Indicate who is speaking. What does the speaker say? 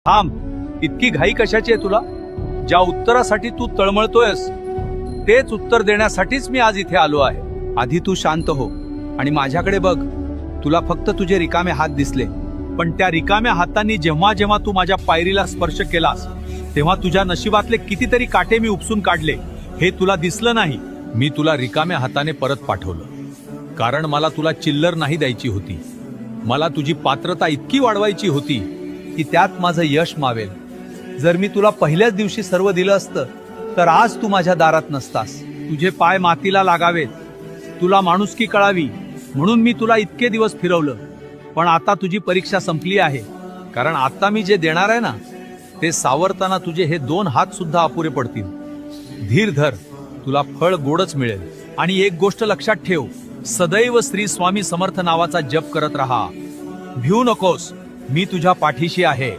Speaker 1: थांब, इतकी घाई कशाची आहे तुला? ज्या उत्तरासाठी तू तळमळतोयस तेच उत्तर देण्यासाठीच मी आज इथे आलो आहे. आधी तू शांत हो आणि माझ्याकडे बघ. तुला फक्त तुझे रिकामे हात दिसले, पण त्या रिकाम्या हातांनी जेव्हा जेव्हा तू माझ्या पायरीला स्पर्श केलास तेव्हा तुझ्या नशिबातले कितीतरी काटे मी उपसून काढले. हे तुला दिसलं नाही. मी तुला रिकाम्या हाताने परत पाठवलं, कारण मला तुला चिल्लर नाही द्यायची होती. मला तुझी पात्रता इतकी वाढवायची होती की त्यात माझं यश मावेल. जर मी तुला पहिल्याच दिवशी सर्व दिलं असतं तर आज तू माझ्या दारात नसतास. तुझे पाय मातीला लागावेत, तुला माणुसकी कळावी म्हणून मी तुला इतके दिवस फिरवलं. पण आता तुझी परीक्षा संपली आहे, कारण आता मी जे देणार आहे ना ते सावरताना तुझे हे 2 हात सुद्धा अपुरे पडतील. धीर धर, तुला फळ गोडच मिळेल. आणि एक गोष्ट लक्षात ठेव, सदैव श्री स्वामी समर्थ नावाचा जप करत राहा. भिवू नकोस, मी तुझ्या पाठीशी आहे.